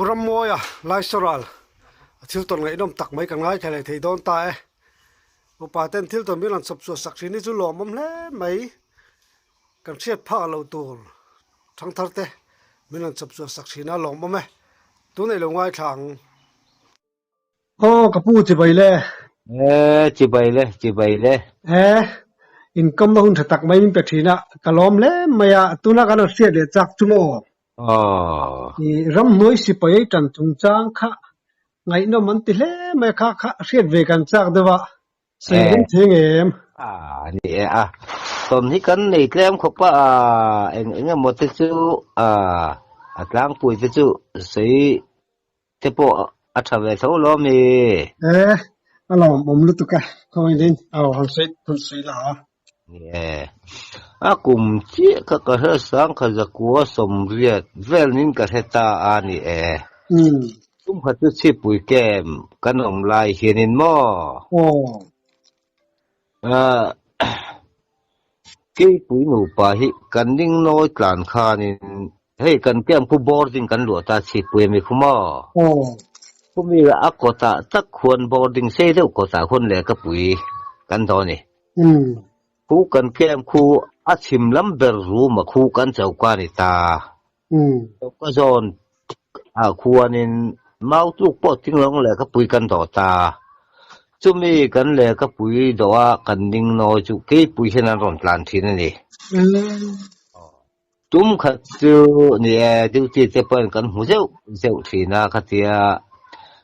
Puramoya Laisoral Tilton ngai dom tak mai kan ngai thale thei don ta e upa ten Tilton milan sop so sakri ni chu lom mom le mai kan chiat pha lo tur thang thar te milan sop so sakri na lom mom e tu nei lo ngai thang kapu chi bai le Chị bày lê. income lo hun thatak mai min pe thina kalom le maya tuna kan sia de chak chumo i ram noi si pai tan chung chang kha ngai no man ti le me kha riat ve kan chak dewa sei rim thing em Nè tôm thì cắn này cái em không có anh một cái chú lang bùi cái chú sĩ thế bộ thằng về số lo mi alom mom lu tu ka khoi din au han sei la nè cùng chia các cái hơi sáng cái giấc của sum riết vel nín cái hết ta nè chúng phải chú chip bùi kem cái nồng lai hiền nín mò cái bụi nụ bà hi cần ninh nói cản kha nên hey cần kem khu boarding cần lụa ta chỉ bụi mi khu mò khu mi là ác có ta tất khuôn boarding xe đâu có ta khuôn lệ cái bụi cần đó nè khu cần kem khu chìm lắm bờ ru mà khu cần chậu qua này ta có giòn khu nên mau lúc bỏ tiếng lông lệ cái bụi cần đó ta chú mi cần lệ cái bụi đó cần ninh nói chú cái bụi hiện nay còn plan thiên này chúng khát chú nè chú chỉ tiếp bên cần hú dâu thì na khát tia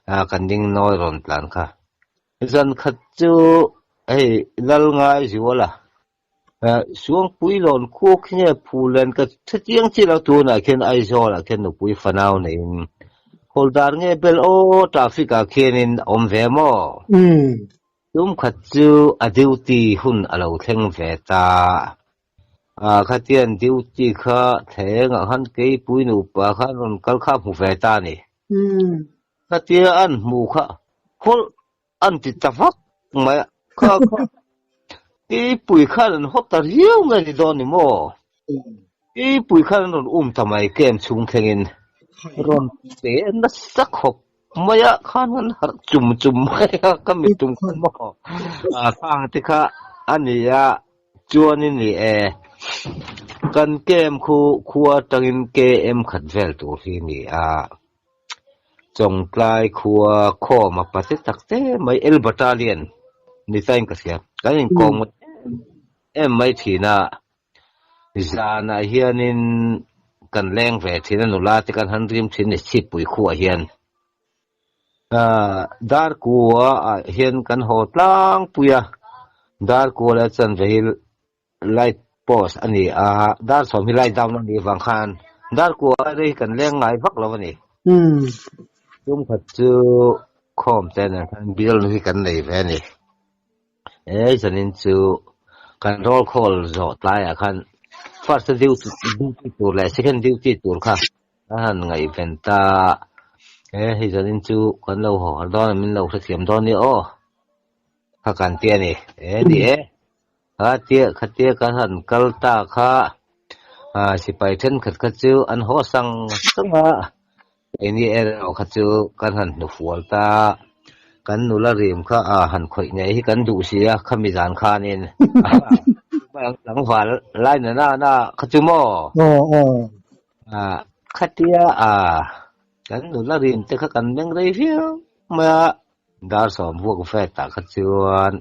cần ninh nói còn plan cả dân khát chú ấy lal ngay chú là xuống bụi lon khu khi phù lên cái thiết tiếng chỉ là tu này khen ai cho là khen được bụi phần nào này Holdar nghe bel traffic khenin về mo khát chú duty hun alo theng về ta khát tiền duty kha thế ngã hắn cái bụi nụ bà khá còn câu khá mu về ta nè khát tiền ăn mu kha hol ăn thì ta vắt mà kha cái bụi khá là hot ta riêu ngay đi đó nè mo cái bụi khá là tham ai kem chung thengin ron te na sak hop maya khan chum maya kami tum mo khang ti kha ania chuan ni kan kem khuwa tangin ke em khat vel tu hi ni chong tlai khuwa kho ma pate takte mai el battalion ni sain ka sia kan kong em mai thina zana hianin kan leng ve thina nula te kan han rim thin ni chip pui khu hian dar ku hian kan ho tlang puya dar ku la chan ve light post ani dar som hi light down ani wang khan dar ku ri kan leng ngai vak lo ni chung phat chu khom te na kan bil ni kan nei ve ni chanin chu kan roll call zo tlai khan first duty tour la second duty tour kha han ngai venta hi zanin chu kan lo ho don min lo thiam don ni kha kan tia ni ni khatia kan han kalta kha sipai then khat chu an ho sang sanga ni khat chu kan han nu fual ta kan nu la rim kha han khoi nei hi kan du sia khami jan kha nin lang val lai na khatu mo khatia kan nu la rin te kha kan meng rei fiu ma dar som vuak fe ta khachuan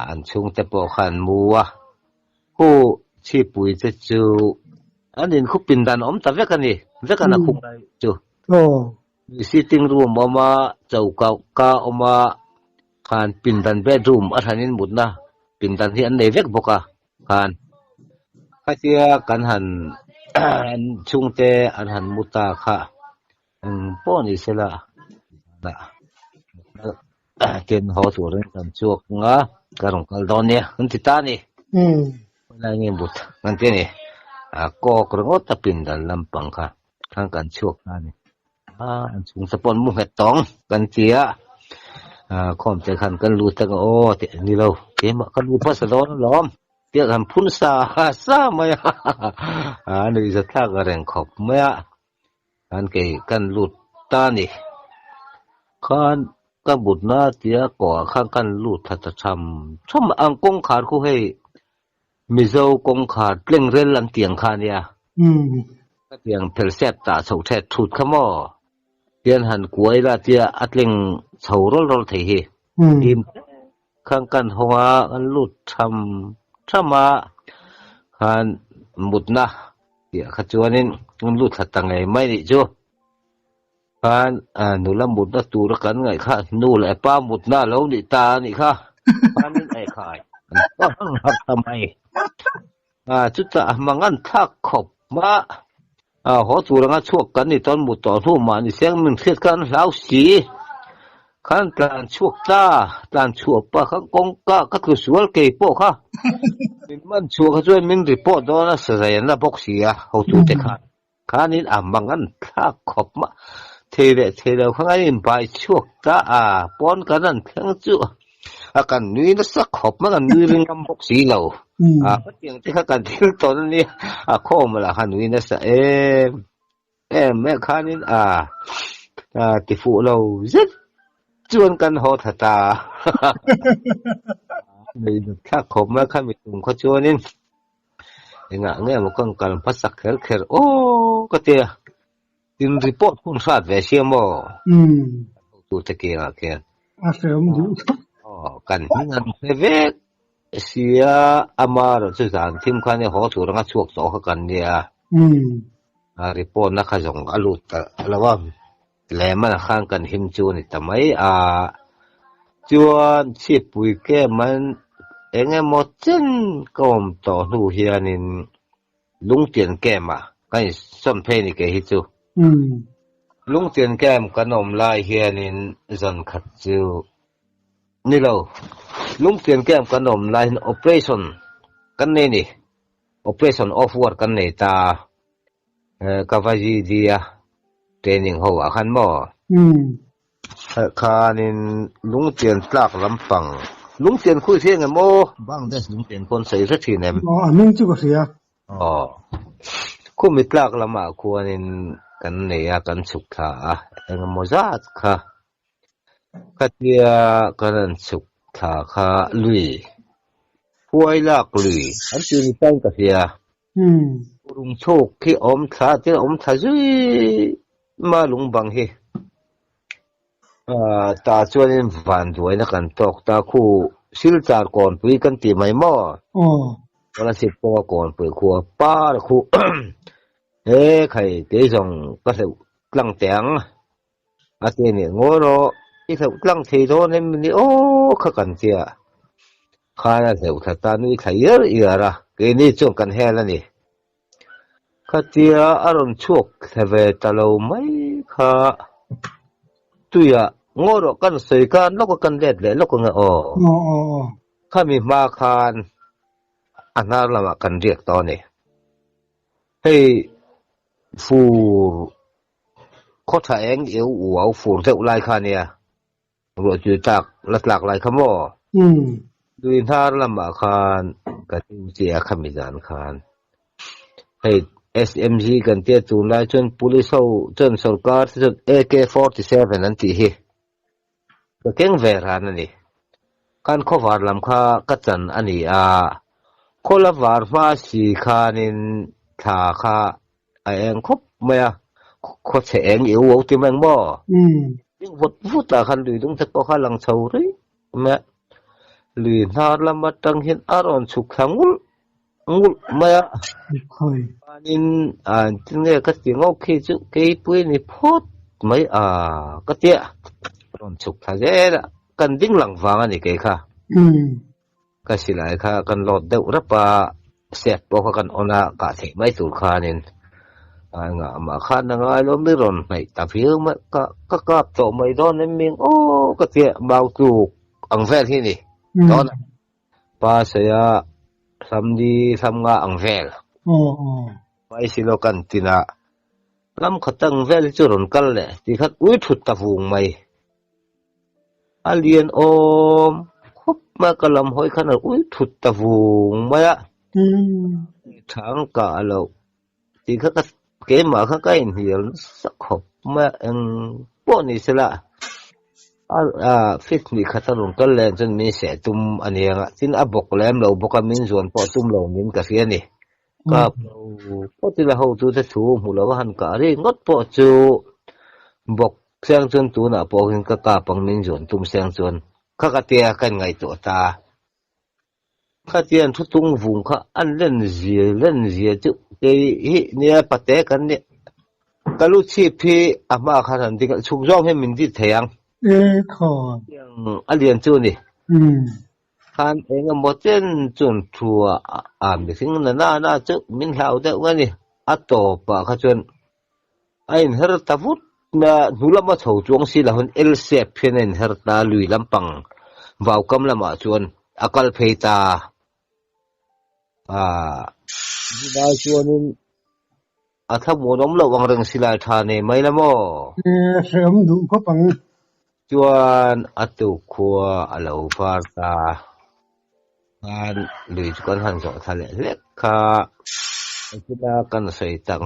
an chung te po khan muwa hu chi pui te chu anin khu pin dan om ta vek ani vek ana khung dai chu sitting room oma chauka ka oma khan pin dan bedroom athanin mutna pindan hi an nei vek boka khan khatia kan han an chungte an han muta kha poni sela da ken ho tu ren kan chuak nga karong kal donia kan titani la nge but kan te ni ko krongot ta pindan lampang kha kan chuak ani an chung sapon mu het tong kan tia khom te khan kan lu ta te ni lo ke ma kan lu pa sa don lom te kan phun sa maya ni za tha ga reng khop maya kan ke kan lut ta ni kan bút na tia ko kan lut thật chăm chăm ang kong khar khu hei mizo kong khar tleng rel lang tiang khan ya cái tiếng phèo xét ta sầu thẹt thụt khăm mò tiền hàn cuối là tia atleng sầu rol thấy hi im khang kan hoa an lut chama han mut na tia khachuanin an lut thatang ai mai ni chu han nulam mut na tu ra kan ngai kha nu la pa mut na lo ni ta ni kha panin ai khai an hak tamai chút ta mangan thak khop ma họ chủ là ngắt chuột cắn thì toàn một tỏi thu mà thì xem mình thiết cắn lão xí khăn tàn chuột ta tàn chuột ba khăn con cá các thứ suốt cây bộ ha mình mang chuột cái chuyện mình report đó là sự gì là bốc xí họ chủ thế khăn nên bằng ăn thác khop mà thế để không ai bài chuột ta bọn cáiนั้นทั้งchuột kan nuôi nó sắc khop mà kan nuôi riêng ngâm bốc xí lâu bất tiếng thì kan tiếng to này khó mà là kan nuôi nó sắc em mẹ khá nên tỷ phụ lâu rất chuyên căn hộ thật ta mình khác khổ mà khá mình cũng có chuyên nên nghe một con cần phát sắc khéo ô có tiền tin report cũng sát về xem mò tụi thế kia kìa cần những về xia ama rồi chứ rằng thêm khoan này họ chủ đang chuộc số cần nha report na khá giống alut là vâng lẽ mà khang cần him chu này tầm ấy chuan chip bùi cái mình em một chân công tổ nu hiền nên lung tiền kem cái sâm phê này cái hít chu lung tiền kem cái nôm lai hiền nên dần khát chu ni lâu lung tiền kem cái nôm lai operation cái này nè operation offward cái này ta kavaji dia training ho khan mo khanin lung tiền tlak lampang lung tiền khui thiang mo bang des lung tiền kon sei rất thi nem nung chu ko sia khu mit tlak lama khuanin kan neya kan chuk tha mo zat kha katia kan chuk tha kha lui huai lak lui an tin tang ka sia rung chok khi om tha zui ma lung bang hi ta chuanin van duai na kan tok ta khu silchar kon pui kan ti mai mo wala sip po kon pui khu pa khu khai te jong ka se tlang teng ate ni ngoro i se tlang thei do nem ni kha kan tia khana se uthata ni khayar iara ke ni chong kan hela ni khatia aron chuk thave talo mai kha tuya ngoro kan sei kan lok kan let le lok nga khami ma khan anar lama kan riek to ni hei phur ko tha eng eu uau phur te ulai khan ya ro chu tak latlak lai khamo duin har lama khan ka tin chia khami jan khan hei SMG kan tia tu lai chon police ho chon sarkar chon AK47 an ti hi ka keng ve ran ani kan kho war lam kha ka chan ani khola war ma si khanin tha kha eng khop maya kho che eng yu wo ti mang mo ding vut vut ta khan lui dung thak ko kha lang chau ri ma lui nar lam ma tang hin aron chuk khangul ngul maya in tin nghe cái tiếng ngốc khi chữ cái bưởi này phốt mấy cái tia còn chụp thà dễ đó cần đinh lặng vàng anh cái kha cái gì lại kha cần lọt đậu rất là xẹp bao cần ona cả thể mấy tuổi kha nên ngã mà kha nó ngay lúc mới rồi này tập hiểu mà các tổ mấy đó nên mình cái tia bao tu ăn vel thế này đó là ba sẽ sam nga ăn vel mai silo kan tina lam khatang vel churon kal le ti khat ui thut ta vung mai alien khop ma kalam hoi khan ui thut ta vung mai thang ka lo ti khat cái mà khác cái hiểu sắc hộp mà bọn này sẽ là fit ni khát luôn cái lên chân mình sẽ tum anh em ạ xin áp bọc làm lâu bọc mình dọn bỏ tum lâu mình cái gì này cái có thể là hậu tu sẽ thu mua lâu hắn cả đi ngót bỏ chú bọc sang chân tu na bỏ hình cái bằng mình dọn tum sang chân các cái tia cái ngày tổ ta các tia thu tung vùng các anh lên gì chứ cái này bắt té cái này cái lúc chi phí mà khả năng thì chúng rong hay mình đi thấy ăn khó anh liền chỗ này ừ khan em một chân chuẩn chùa mình sinh na chứ mình hiểu được cái này tổ bà cái chuyện anh hết ta phút mà nula mà thầu chuông xí là hơn LCF phiên anh hết ta lùi làm bằng vào cầm làm mà chuyện akal phê ta đi vào chuyện thằng muốn ông lâu bằng rừng xí lại thà này mấy lắm ô sớm đủ có bằng chuan atu khua alo far ta han lui kon han zo thale lek kha kina kan sei tang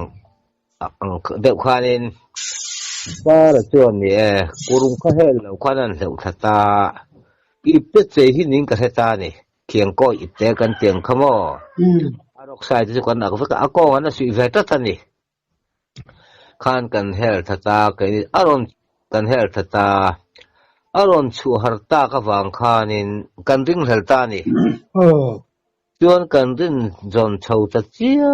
ang deuh khanin par chuan ni kurung kha hel lo khanan deuh thata ipte che hi ning ka heta ni khiang ko ipte kan tiang khamo arok sai chu kan ak ka ko ana si veta tani khan kan hel thata ke aron kan hel thata aron chu harta ka wang khanin kan ring helta ni chuan kan rin zon chho ta chia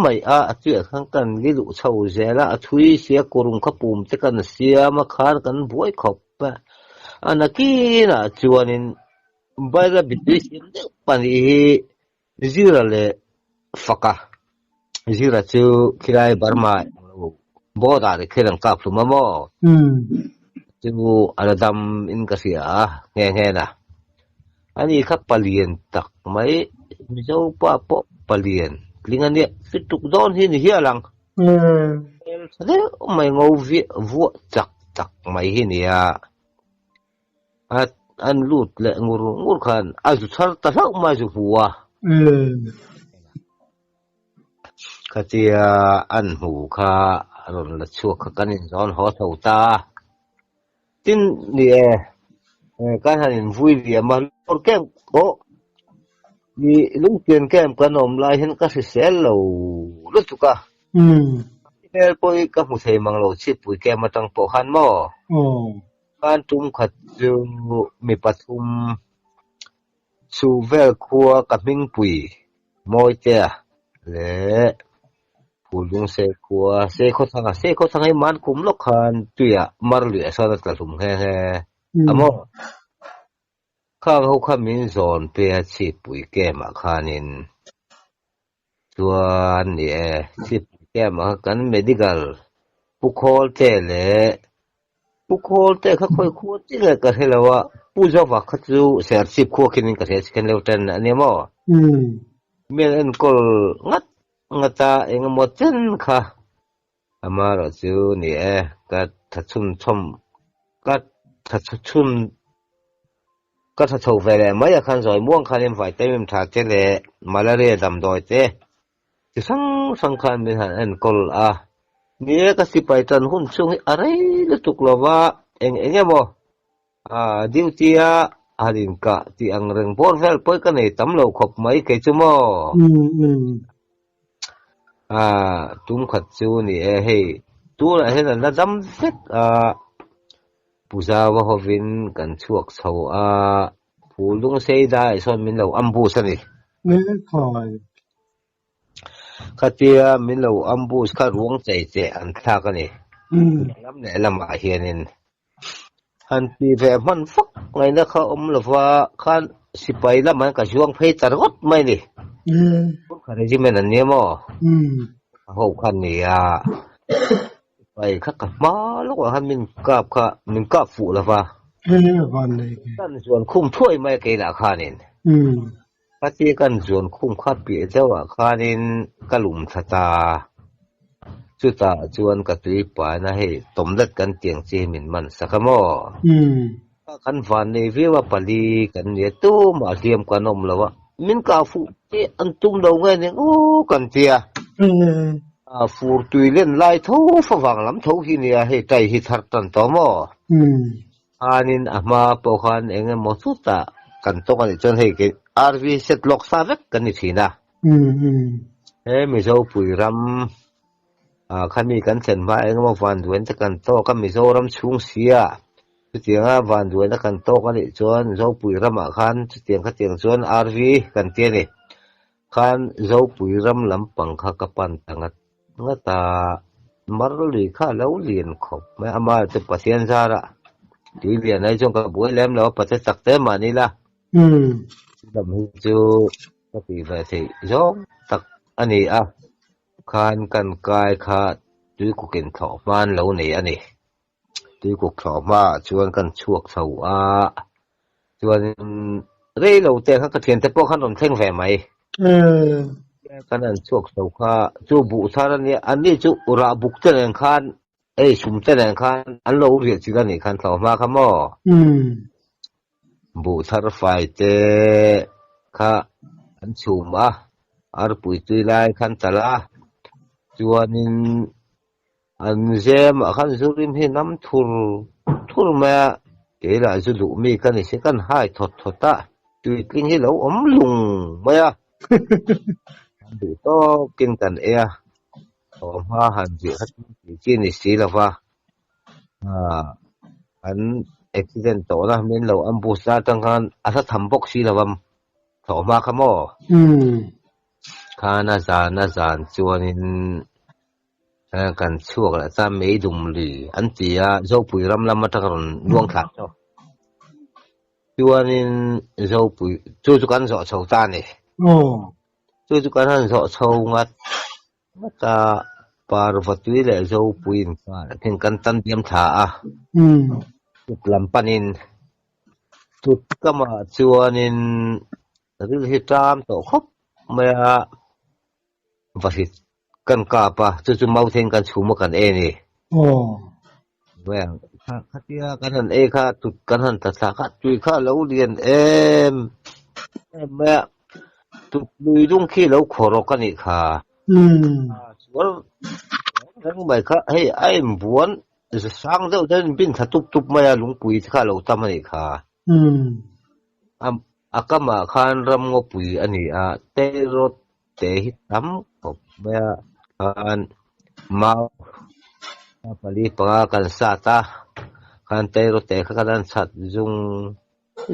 mai a chia khang kan li lu chho zela a thui sia kurung kha pum te kan sia ma khan kan buai khop pa anaki na chuanin baira bitri sim de pani zira le faka zira chu khirai barma boda de khilang kap lu mamo chu aladam in ka sia nge na ani kha palien tak mai mizo pa po palien lingan ni fituk don hi ni hialang sade mai ngau vi vu tak mai hi ni an lut le ngur khan azu thar ta sak ma zu huwa katia an hu kha ron la chu kha kanin zon ho thau ta tin ni cái hành vui vì mà con kem có vì lúc tiền kem cái nôm lại hiện cái sẽ lâu lúc chút cả cái bôi cái một thầy mang lâu chip bụi kem mà tăng bộ han mò kan tum khát dùng mi bắt su vel khua cái minh bụi môi chè lẽ phụ dung se khó thằng ấy man cũng lúc han tuy mar lụa sao được cái sủng he amo khang ho kha min zon pe chi pui ke ma khanin tuan ni chi ke ma kan medical pukhol te kha khoi khu ti le ka helawa puja wa kha chu ser chip khu khin ka se ken leuten ani mo men en kol ngata eng mo chen kha amaro chu ni ka thachun chom ka thachunก็ถ้าถูกไปเลยไม่อยากขันซอยม่วงขันยังไฟเต็มถาดเจเลยมาลาเรียดำดอยเจจะสังขันเป็นหันเอ็นกอลเนี่ยก็สิไปจนหุ่นช่วงอะไรแล้วตุกลว่าเองเนี่ยบ่ดิวที่ดินกะที่อังเริงบอลเฟลไปกันในตำเหลาขบไม่เกจมั้ตุ้มขัดจูนี่เฮ้ตัวอะไรนั่นระดำเฟกผู้สาวเขาวินกันช่วงเช้าผู้ลุงเสียได้ส่วนมินเราอัมบูสนี่ไม่พอข้าเตียมินเราอัมบูสข้าร่วงใจเจอันท่ากันนี่ลำไหนลำอาเฮียนินอันที่แฝงมันฟักไงนะเขาอมละว่าข้าสิไปแล้วมันก็ช่วงเพย์ตรอดไม่นี่พวกข้าได้ยินมันเนี่ยมั้งเขาคันนี่ไปข้ากับมาลูกว่าฮันมินกับฝูละว่าวันเลยกันส่วนคุ้มถ้วยไม่เกี่ยข้านินข้าที่กันส่วนคุ้มข้าเปียเจ้าว่าข้านินกะหลุมชะตาจุตาส่วนกะตุยป่านะให้ต้มเล็ดกันเตียงเจมินมันสักหม้อกันฝันในวิวปลีกันเนี่ยตู้มาเทียมกันนมแล้วว่ามินกาฟูที่อันตุ้มเราไงเนี่ยโอ้กันเตีย phur tùy lên lai thấu phá vàng lắm thấu hi nè hay tay hi thar tan to mo anin ama pohan enge mo suta kan to kan chon hay ke RV set lock sa vek kan ni thina he mi zo pui ram khami kan chen ma enge mo van duen ta kan to kan mi zo ram chung sia tiếng van duen ta kan to kan ni chon zo pui ram a khan tiếng chon RV kan tie ni khan zo pui ram lam pang kha kapan tangat ngata marli kha lo lien khop mai ama te pasien zara ti lian ai jong ka buai lem lo pa te sak te ma ni la dam hu chu ka ti ve thei jong tak ani a khan kan kai kha tui ku ken tho man lo nei ani tui ku tho ma chuan kan chuak tho a chuan rei lo te kha ka thian te po khan rom thleng ve mai kan an chuak tho kha chu bu saran ni ani chu ura buk te len khan ei sum te len khan an lo ri chi ga ni khan tho ma kha mo bu thar fai te kha an chum a ar pui tui lai khan tala chuanin an zem a khan zurim hi nam thur ma ke la zu lu mi kan ni se kan hai thot thota tui king hi lo om lung ma ya du to king kan e ma han ji hat ji ni si la wa an accident to na min lo am bu sa tang khan asa tham bok si lawam tho ma khamo khana zan chuanin kan chuak la cha mei dum li an tia zo pui ram lam ma takron luang thak cho chuanin zo pui chu kan zo chho ta ni chu kan han zo chho ngat ta parvatui le zo puin ka thing kan tan tiam tha a lam panin tut kama chuanin ril hi tam to khop maya vasit kan ka pa chu mau theng kan chuma kan e ni well khatia kan han e kha tut kan han ta sa kha tui kha lo lian em maya tut lui dung khi lo khoro kan ni kha chuan rang bai kha hey ai buan sang deuh den bin tha tup maya lungpui kha lo tam ani kha akama khan ram ngo pui ani a te ro te hi tam khop maya khan mau pali pa kan sa ta khan te ro te kha kan sat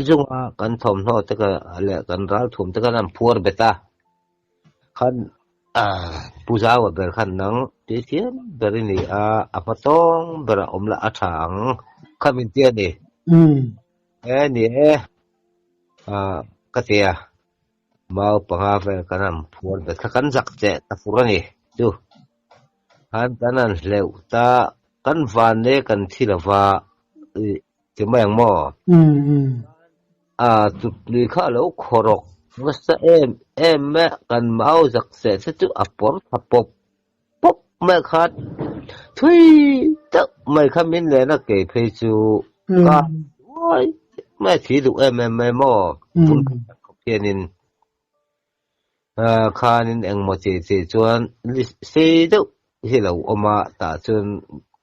zung a kan thom no te ka le kan ral thum te kan phuar beta khan puja wa ber khan nang ti thiam ber ni a apatong ber omla athang khamin ti ani ni katia mau panga ber kanam phuar bet kan jak che ta furani chu han kanan leu ta kan van ne kan thilawa ti mayang mo tut li kha lo khorok ngasa em me kan mau jak se chu apor thapop pop me khat thui ta mai khamin le na ke phei chu ka oi me thi du em mo fun khopienin khanin eng mo che chuan se du hi lo oma ta chun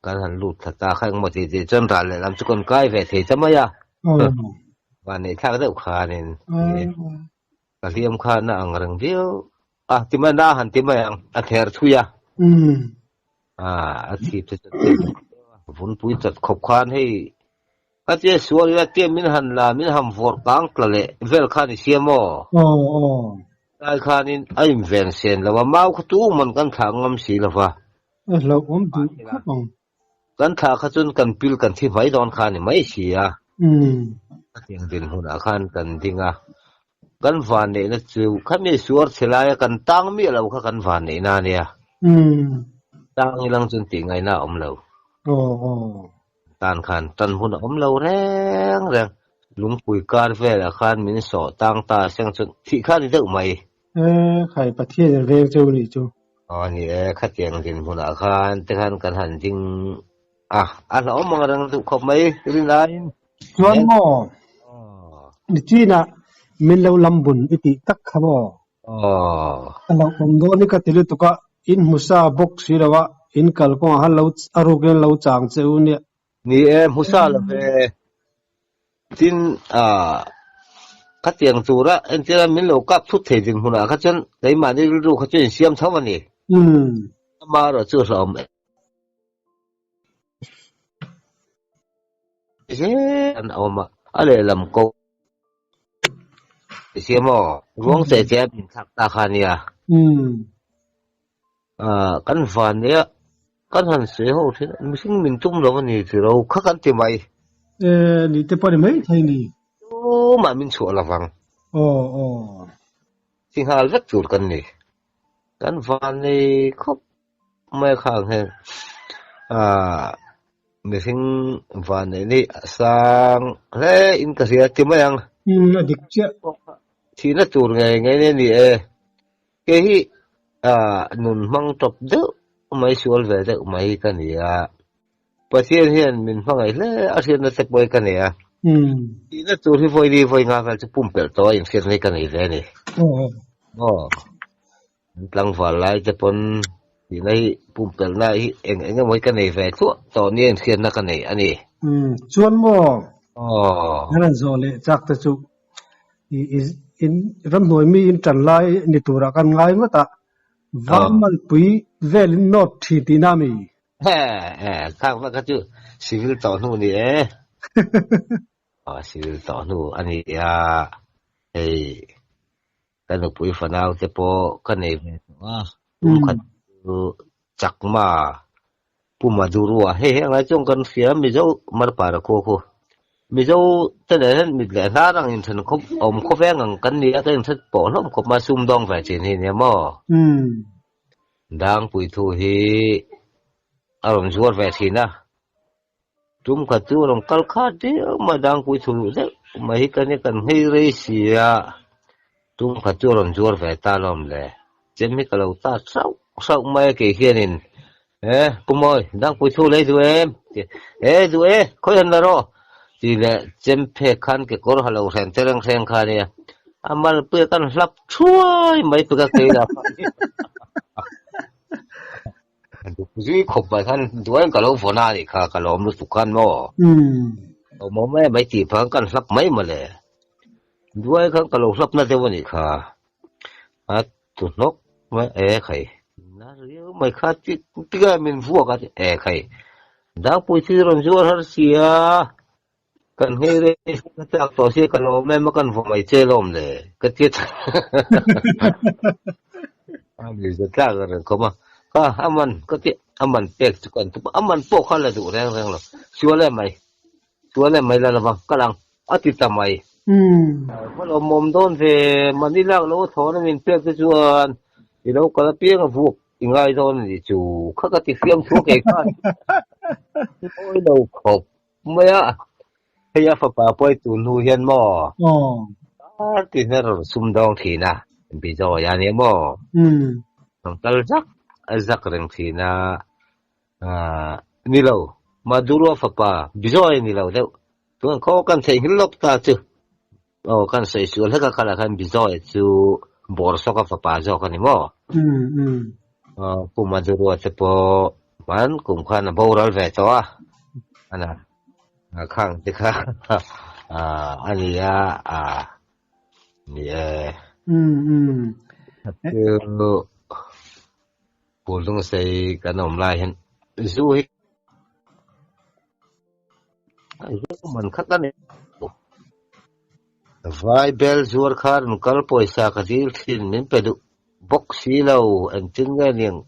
kan han lut thata khang mo che chuan ral le lam chu kon kai ve the chamaya van nei thak deuh khanin ka liam kha na ang rang dio timana han timayang a ther thuya a thi te vun pui tat khop khan hei atia sual ya te min han la min ham vor kang klale vel khan siamo ai khanin aim ven sen lawa mau khatu man kan tha ngam si lawa lo om du khapong kan tha kha chun kan pil kan thi vai don khan ni mai sia tiang din huna khan kan dinga kan van ne na chu khami suar thelaya kan tang mi lo kha kan van ne na nia tang ilang chun ti ngai na om lo tan khan tan hun om lo reng lung pui kar ve la khan min so tang ta sang chun thi khan deuh mai khai pathia ve chu ni chu ni kha tiang din huna khan te khan kan han ding lo mong rang du khop mai rin lain chuan mo ni china min lo lambun iti tak khabo lo om do ni ka tilu to ka in musa box sirawa in kalko han lo arugen lo chang cheu ne ni em husa la ve tin các tiền chủ đó anh chỉ là mình lâu cấp thuốc thể dừng hụt các chân đấy mà đi lưu các chuyện xiêm thấu mà nè mà rồi chưa sợ mẹ thế anh ông mà ở đây làm cô xiêm mà ruộng sẽ chết mình thắc ta khăn nha căn phản này căn hẳn sẽ hậu thế mình chung rồi nè thì đâu khắc ăn thì mày ni te pare mai thai ni mà mình chua là vàng oh sinh hà rất chuột cần nè căn phản này không mấy khang hen mình sinh phản này đi sang thế in cái gì thì mấy anh adik che thì nó chuột ngày ngày này nè cái hi nun mang top đó mấy xuôi về đó mấy cái này pasien hian min hmangai hle a rian na tek boi ka ne a ina tur hi voi di voi nga vel chu pumpel to in khian nei ka nei ve ni tlang va lai te pon ti nei pumpel na hi eng moi ka nei ve chu to ni en khian na ka nei ani chuan mo hanan zole chak ta chu in ram noi mi in tan lai ni tura kan ngai ngota vamal pui velin not thi tinami khang va ka chu civil to nu ni civil to nu ani kan nu pui fanau te po kan nei ve khat chak ma pumadurua he ngai chong kan fia mi zo mar para ko mi zo te ne mi le na rang in than khop kho ve ngang kan ni a kan that po lom khop ma sum dong ve chin hi ne mo dang pui thu hi arom zuar ve thina tum kha tu rong kal kha de ma dang pui thu de ma hi kan hei re sia tum kha tu rong zuar ve ta lom le chen mi ka lo ta sau mai ke hianin pumoi dang pui thu le du em du khoi han la ro ti le chen phe khan ke kor halo ren terang sen kha ne amal pe kan hlap chuai mai pe ka ke da duy khop ba khan duan ka lo phona ni kha ka lom lu sukan mo mo me mai ti phang kan hlap mai ma le duai khan ka lo hlap na de wani kha tu nok ma khai na riu mai kha ti ga min vu ka khai da pui ti ron zuar har sia kan he re ka ta to se ka lo me ma kan vo mai che lom le ka ti ani za ta ga ren ko ma aman ko ti aman pek chu kan tu aman po kha la du reng lo suale mai la la ka lang ati ta mai ko lo mom don ve manila lo tho na min pek chu chuan i lo ka pi nga vu ingai don ni chu kha ka ti fiam thu ke ka oi lo khop maya heya fa pa poi tu nu hian mo ti na ro sum dong thi na bi zo ya ni mo tong tal zak reng thi na ni lo maduro fa pa bi zo ni lo de tuan ko kan sei hilop ta chu kan sei su la ka kala kan bi zo chu bor so ka fa pa zo ka ni mo pu maduro te po man kum khan bo ral ve to ana khang te kha ani ya ni pulung sei kanom lai hen zu hi man khatan vai bel zuar khar nu kal poisa ka dil thin min pedu box si lo an tinga niang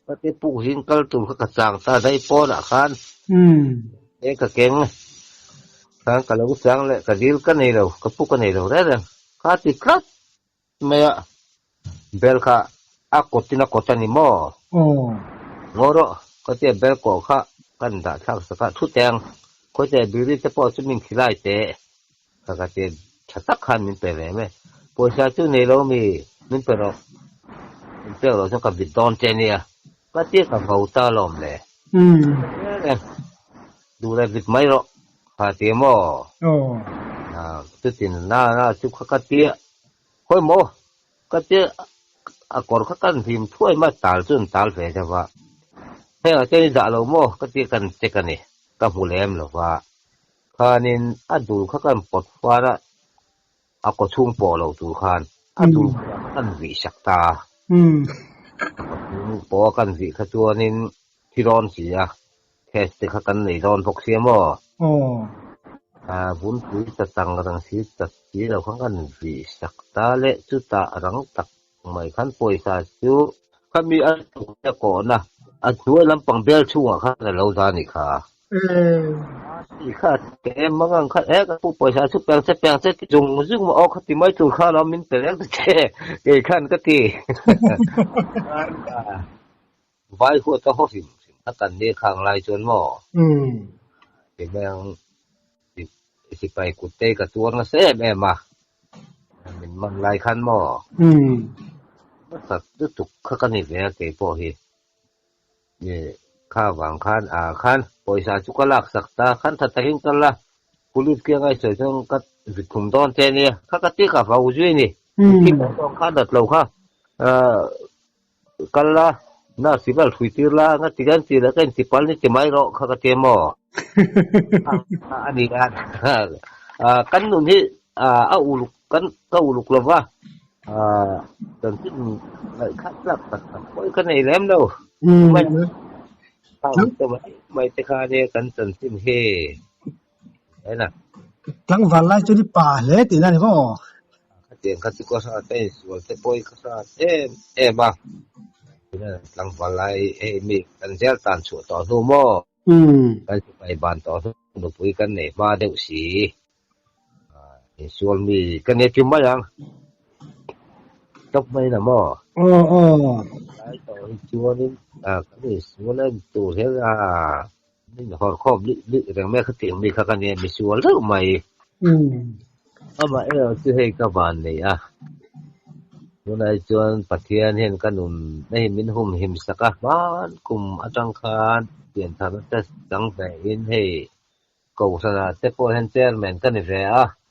pati pu hin kal tu ka chang ta dai po na khan ka keng khan ka lo sang le ka dil ka nei lo ka pu ka nei lo re ka ti krat me bel kha akotina kotani mo ngoro ko te bel ko kha kan da thak saka thu teng ko te biri te po chu min khilai te ka te thatak khan min pe ve me poisa chu nei lo mi min pe ro so ka bit don te nia ka te ka ngau ta lom le du le bit mai ro ha te mo tu tin na chu ka te hoi mo ka te còn các căn phim thôi mà tal chun tal về cho vợ thế ở trên dạ lâu mô cái gì cần chết cái này cái mù lem là vợ khanin adu các căn bột pha ra có chung bỏ lâu tu khan adu căn vị sắc ta chung bỏ căn vị cái chua nên thì ron gì à test các căn này ron bốc xia mò vốn quý ta tăng răng xí ta chỉ là các căn vị sắc ta lệ chú ta răng tắc mày khăn bồi sa chú khăn mi ăn cái cổ na ăn chuối lắm bằng bel chung à khăn là lâu ra nị khá thì khá cái em mang ăn khá ép cái bồi sa chú bèn cái dùng dùng mà ốc thì mấy chú khá là mình tự cái cái khăn cái gì vai của tao học sinh các cần đi khang lai chuan mò thì mang thì phải cụt tê cả tuôn nó sẽ em mà mình mang lai khăn mò thật tiếp tục các cái này về cái bộ hi ye kha wang khan a khan poisa chu ka lak sakta khan tha tahin kala kulit kia ngai soi chong kat vikum don te ni kha ka ti ka vau zui ni ki ko kha dat lo kha kala na sibal thuitir la nga tigan ti la kan ti pal ni ti mai ro kha ka te mo ani gan kan nun hi a uluk kan ka uluk lova cần cái lợi khác là mỗi cái này lắm đâu mày mày thì khai đi cần cần xin he đấy nè lăng vào lại cho đi bà lẽ thì này có cái tiền cái gì có sao thế rồi thế bôi có sao em mà lăng vào lại mình cần gieo tàn sủa tỏ thu mò cái bài bàn tỏ thu được với cái này ba đều xí xuân mi cái này chim mấy ăn tóc mấy là mò cái tỏi chua nên cái này xua lên tủ thế là nên là họ kho bị rằng mấy cái tiền mình cái này mình xua rất mày mà ở cái hay các bạn này hôm nay chuan phát hiện hiện cái nụn đây mình hôm hiểm sắc bạn cùng ở trong khan tiền thằng nó tăng về in hay cầu sa tế po hiện trên mình cái này về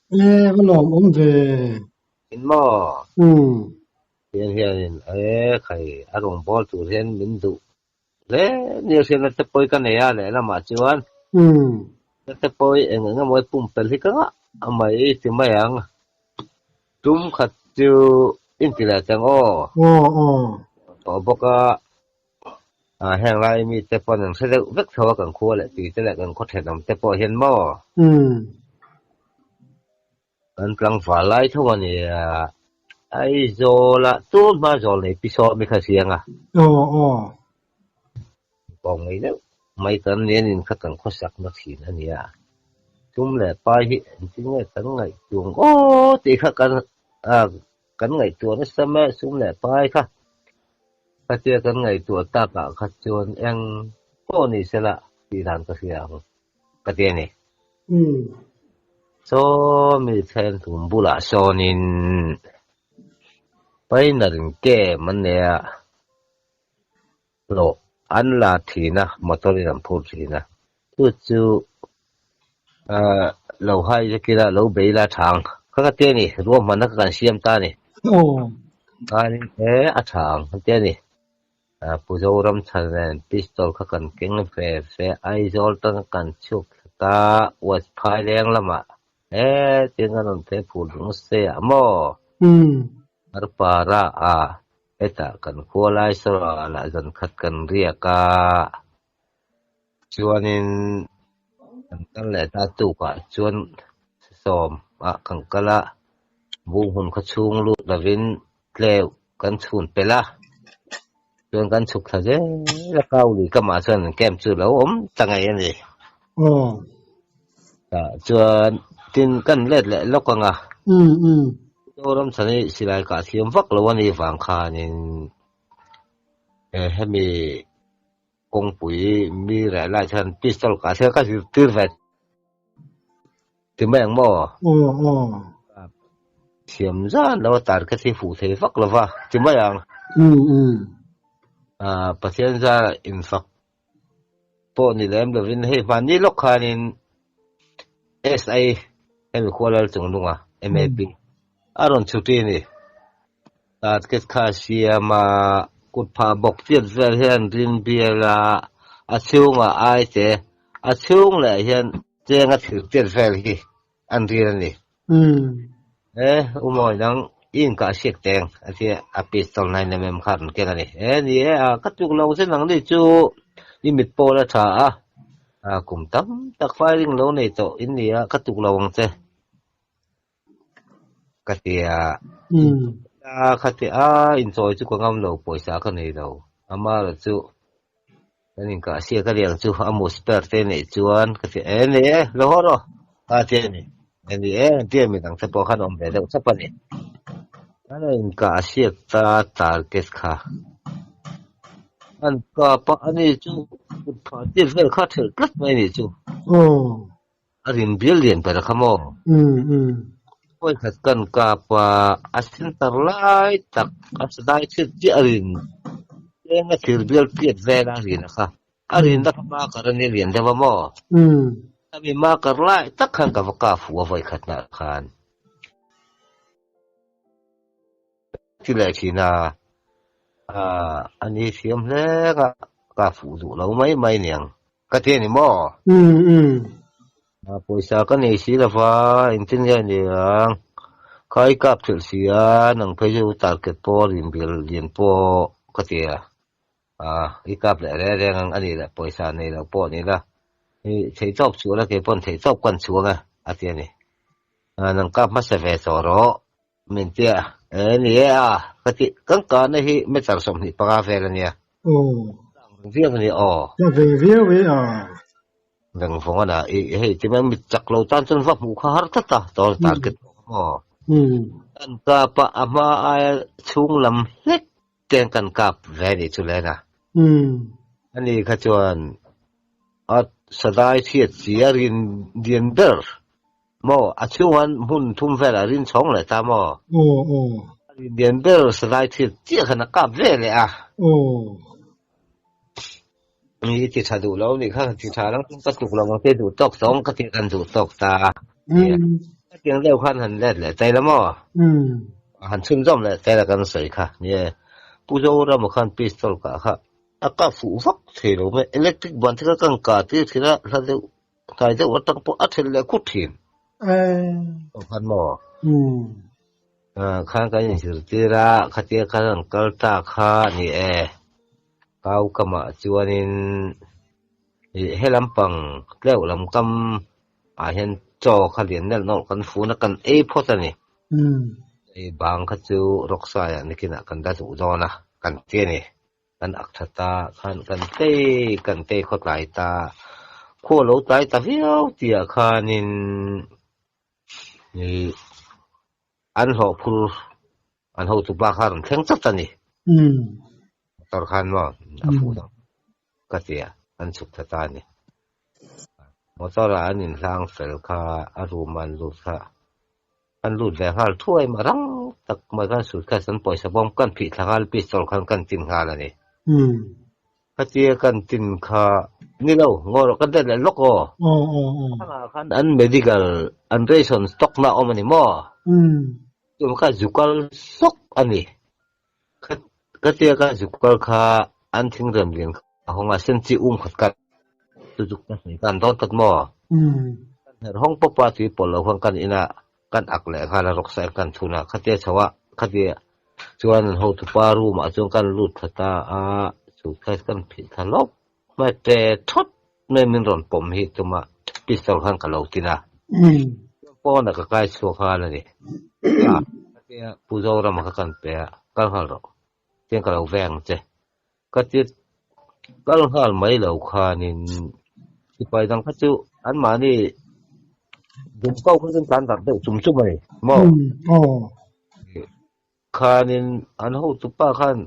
cái lồng ống về in mò hiện khai ở trong ball tủ hiện mình đủ lẽ nhiều khi là tế po cái này lẽ là mà chuan tế po anh nghe nói pum pel hi cái mấy thì mấy ang chúng khát chu in thì là chẳng ở bốc hàng lai mi tế po năng sẽ được vất thua càng khô lại thì sẽ lại càng có thể làm tế po hiện mò anh càng phải lại thôi này ai rồi là tốt mà rồi này episode mới khai riêng còn mấy đó mấy cái này nên các càng có sắc nó thì nó nhỉ chúng là bài hiện chúng là cái ngày chuồng thì các cái ngày chuồng nó xem mẹ chúng là bài khác cái kia cái ngày chuồng ta cả các chuồng em có này sẽ là đi làm cái gì cái kia này so mình xem thùng bù la so nên bây giờ cái mình nè lo ăn là thì na motor đi làm phụ thì na chú lâu hai cái là lâu bảy là thằng các cái này rùa mà nó cần xem ta này cái này thằng cái này phụ dâu ram chân này pistol các cần kinh về ai rồi ta cần chụp ta was phai đen lắm mà tiếng anh nói thế phụ đúng xe mò ở para eta cần khua lại sau là dần khát cần ria cả chuanin kan le ta tu ka chuan som kan kala bung hun kha chung lu davin tleu kan chhun pela chuan kan chuk tha je la kau li kama chuan kem chu lo om tangai ani chuan tin kan let le lokanga ram sani silai ka thiam vak lo ani wang kha nin hemi công bùi mi lại lại thành pistol cả xe các thứ về thì mấy anh mò xiêm ra nó tạt cái gì phụ thế vắc là va thì mấy anh patient ra in fact po ni lem lo vin he van ni lok khanin SA em ko la chung lunga MAP aron chuti ni ตัดเกสคาเซียมากุดพาบกเทียนเวลเฮียนรินเบียละอาชิวงไอเจอาชิวงเลยเฮียนเจงถือเทียนเวลฮีอันเรียนนี่อุโมยนังอินกาเชกแตงอาที่อภิสตอลในในเมมขันแค่นั้นนี่กัดจุกเราเส้นหลังนี่จูอิมิดโปละชากุมตั้มตักไฟลิงเราในโตอินนี่กัดจุกเราเจกัดที่คัดที่อินโซยจูก็งามเราปอยสากันในเราอามาละจูนั่นก็เสียกันเรียงจูอามุสเปอร์เตนจวนกัดที่นี่เราหัวเราที่นี่นี่ที่มีตั้งแต่พอขันอมเบลสับปะนี่นั่นก็เสียตาเกสค่ะอันก็ปะอันนี้จูพอที่เวลคัดเถอะกัดไม่นี่จูอันนี้เบลเลียนไปแล้วขโมยโอ้ยขัดกันกับอาสินตรายตักอาศัยที่ที่อรินเองก็ถือเบลเปียดเวลาเรียนนะคะอรินนักมาการนี่เรียนได้ว่ามั่วถ้ามีมาการไล่ตักขันกับกาฟัวไว้ขัดนักขันที่แรกที่น่ะอันนี้เสียมเล็กกาฟูดูเราไม่เนี่ยงก็เทียนี่มั่วปอยสากันนี่สิละฟ้าอินเทอร์เน็ตเนี่ยใครกับเชลซีนังเพย์ยูตาร์เก็ตพอริมเบลเลียนพอก็เทียอีกับแหล่แรงอันนี้แหละปอยสานี่เราพอนี่ละนี่ใช้จอบชัวแล้วเก็บปนใช้จอบกันชัวไงอาเทียนี่นังกับมาเสวสอรอมินเตียนี่ก็ที่กังการนี่ไม่ตัดสมนี่ปากาเฟลเนี่ยเรียกนี่เรียกดังฟงนะที่มันมีจักรเราตั้งจนว่าหมู่ข้าหัดตาต่อตาเกิดอันกับอามาช่วงลำเล็กเตียงกันกับแวนี่ชุเลนะอันนี้ขจรสดายที่เสียรินเดียนเดอร์มอช่วงหุ่นทุ่มเวลารินช่องเลยตามรินเดียนเดอร์สดายที่เจียขนาดกับแวเลยมีที่ชาดูแล้วนี่ค่ะที่ชาแล้วก็ถูกเราเทดูตกสองก็ที่กันดูตกตาเนี่ยเพียงเร็วขั้นหันแรกเลยใจละมั่วหันชุ่มจ้อมเลยใจละกันสวยค่ะเนี่ยผู้เจ้าเรามาขั้นพิสตอลกะค่ะอากาศฟูฟักเทโลไม่อิเล็กทริกบันที่ก็กังกาที่ที่ละเราเดี๋ยวใครจะวัดตั้งปุ๊บอัดเทเลคุดทีมพันมั่วข้างกันอย่างสุดที่ละขัดเยอะกันกัลตาค่ะนี่kau kama chuanin he lampang leo lam kam hian chaw kha lian nel no kan funa kan photani bang kha chu roksa ya nikina kan da chu zona kan te ni kan akthata kan te khot lai ta kho lo tai ta hiao tia khanin ni an ho phul an ho tu ba khan theng chat taniตอนคันว่าฟูดก็เสียอันสุดท้ายนี่มอตอร์อันนี้สร้างเสร็จค่ะอารมณ์มันลุดค่ะอันลุดแล้วค่ะถ้วยมารังตักมากันสุดค่ะสันปล่อยสบอมกันผิดทางการปิดตอนคันกันตินค่ะแล้วนี่ก็เจียกันตินค่ะนี่เรางอกันได้เลยล็อกคันอัน medical อัน ration stock น่ะเอามานี่มั่วจุดค่ะจุกลซอกอันนี้ก็เทียกันสุกลค่าอันทิ้งเริ่มเรียนห้องอาเซนจีขัดกันจุกกันการต้นตัดหม้อห้องปปาที่ปลห้องกันอินะกันอักเล่ค่ะแล้วรักษากันทุนก็เทียชาวะก็เทียชวนห้องทุปารูมาจงกันลุดตาสุดท้ายกันผิดทะเลาะไม่แต่ทดไม่มีรอนปมหิตุมาพิสตอลขันกันเราทีนะป้อนก็ใกล้ชัวร์ค่ะแล้วนี่ก็เทียผู้เจ้าเรามากันเปียกันหันเราเที่ยงกับเราแวงเจ้ก็ที่ก็ลงหันไม่เราขานินที่ไปทางพัชจุอันมานี่ดุมเก้าขึ้นการตัดเดี่ยวจุ่มๆเลยมั่วขานินอันหูตุป้าขัน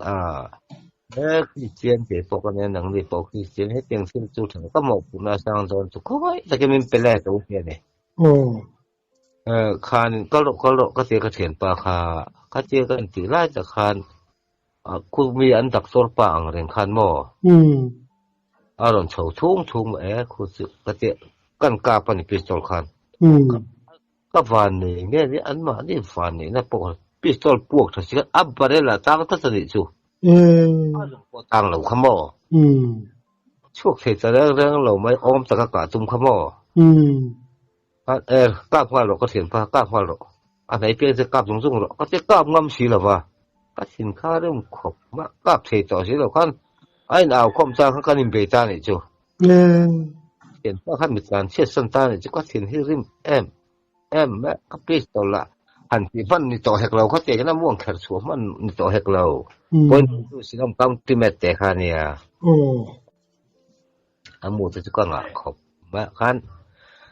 คริสเตียนเจ็บปกเนี่ยหนังดีปกคริสเตียนให้เตียงสิ้นจุดถึงก็หมกปุ่นอาสังจนทุกคนแต่ก็มีเป็นแร่ตัวเพี้ยนเนี่ยขานินก็เสียกระเทียนปลาขาเจียกันตีไล่จากขานคุณมีอันดักโซลปังเรื่องขันหม้ออารมณ์เฉาทุ่งคุณก็เจกันกาปันพิสตอลขันก็ฟันนี่เนี่ยอันมานี่ฟันนี่นะปก pistol puộc thật sự áp vào đây là tang tất nhiên chú tang lâu khăm mò chuộc thì ta đang lâu mấy ôm ta cả tum khăm mò cáp hoa lộ có tiền pha cáp hoa lộ anh ấy biết sẽ cáp dung lộ có thể cáp ngâm xí là va các tiền khá đấy khóc mà cáp thì tỏ xí là con ai nào không cha các anh bị ta này chú tiền pha khăn bị tàn chết sân ta này chú có tiền hi rim em mẹ các pistol là anh thì vẫn đi tổ hek lâu có thể cái nó muốn khởi xuống mà đi tổ hek lâu bên tôi xin ông công ty mẹ tệ khan nha anh mua cho con ngạc khóc mẹ khan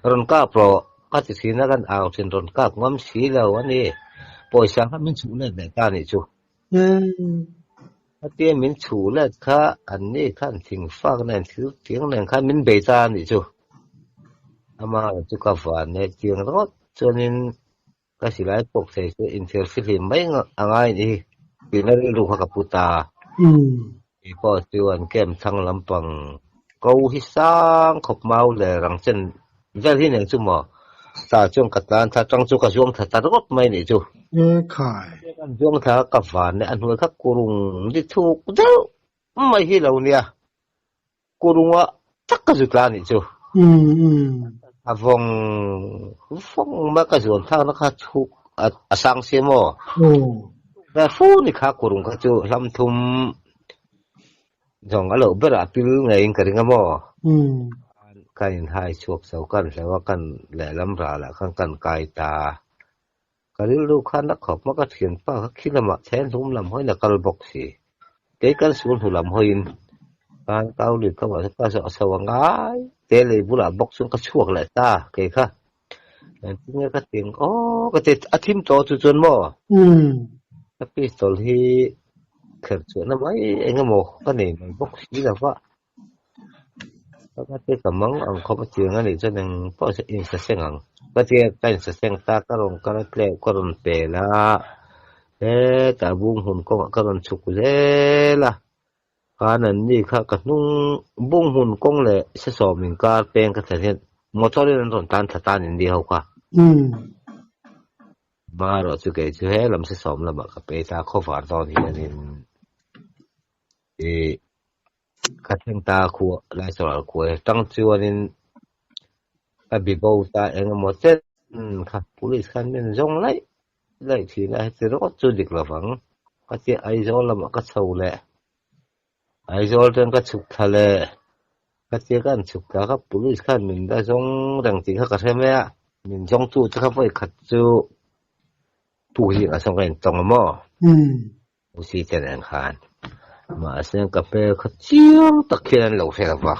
ron ka pro ka ti thina kan aw tin ron ka ngam si lo ani poisa ka min chu le de ta ni chu ati min chu le kha an ni khan thing fak nen thu tiếng nen kha min be ta ni chu ama chu ka fa ne tiếng rot chuanin ka silai pok se se interfere mai angai ni pina ru ka puta ko chuan kem thang lampang ko hi sang khop mau le rang chen giờ thì này chú mà ta chung cắt lan ta trong chú cả chung thật ta rất mấy này chú khai chung ta cặp ván này anh nuôi các cô rùng đi thu đâu mấy hi lâu nè cô rùng á chắc cái việc lan này chú à vòng phong mấy cái ruộng thang nó khá thu à sang xem mà là phú này khác cô rùng các chú làm thùng dòng ở lỗ bớt à pil ngày cái gì mà kan hai chuộc sầu kanแล้วกันแหละลำราละกันกายตากะลิลูกคันนักขอบมันก็เขียนป้าคิดละมาแทนทุ่มลำห้อยนักกระบอกสิเด็กกันสูนหุ่นลำห้อยการเกาหลีก็ว่าก็จะสว่างง่ายเตเลยบุหรี่บอกซึ่งก็ช่วงแหละตาเก๋ค่ะแต่ที่นี่ก็เตียงอ๋อก็จะอาทิมโตจนมั่วถ้าพี่สอนที่เขินชวนน้ำไอ้เองก็โมก็เนี่ยมันบอกสิแล้วว่าcái cái món ông không có chuyện này cho nên có sẽ in sẽ xem ông cái cái sẽ xem ta cái lòng cái lệ cái lòng bể là ta buông hồn con cái lòng chụp lệ là cái này như cái nung buông hồn con lệ sẽ sổ mình cái bên cái thể hiện một chỗ này nó tan thật tan đi hậu quả mà rồi chú cái chú hết làm sẽ sổ là bảo cái bể ta không phải rồi thì các thằng ta khu lại sau là khu trong chùa nên cái bị bầu ta em một chết các police kan men zong lại thì là sẽ rất chú định là vắng cái gì ai rồi là một cái sầu lệ ai rồi trên cái chụp thà lệ cái gì kan chụp cả các police kan mình đã zong đang chỉ các cái咩mình zong chú cho các phải khát chú tu hi ở trong cái trong mà不是这样看mà xem cà phê khát chiếu tất nhiên lâu sẽ gặp vào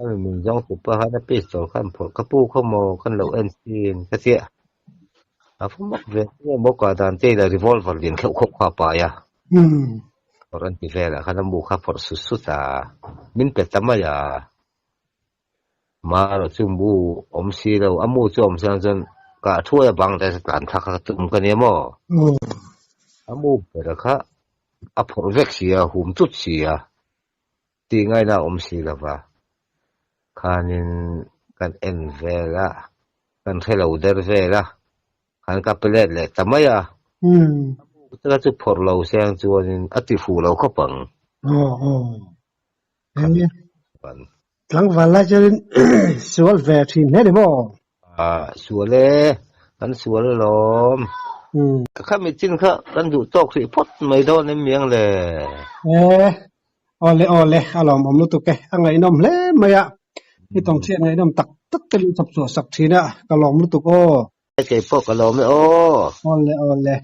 mình trong cuộc ba hai biết rồi khăn phổ các bu không mò khăn lâu anh xin cái gì à phúc mất về nhưng bố cả đàn chơi là revolver liền khâu khóc khoa bài à rồi anh chỉ về là khăn bu khắp phổ sút sút à mình biết tấm à mà rồi chung bu xí đâu mu chung sang chân cả thua bằng để làm thắc tụm cái này mà mu về là khác à phổ vét gì à hùm chút gì à thì ngay nào xí là va kanin kan en vela kan hello der vela kan kapelet le tamaya ta chu phor lo sang chuan ati fu lo khopang lang vala chen sual ve thin he de mo suale kan sual lom kha mi chin kha kan du tok ri phot mai do nem miang le ole alom om lu tu ke angai nom le maya ni tong chen ngai nom tak tak te lu sap so sak thina kalom lu tu ko cái phot kalom le o ole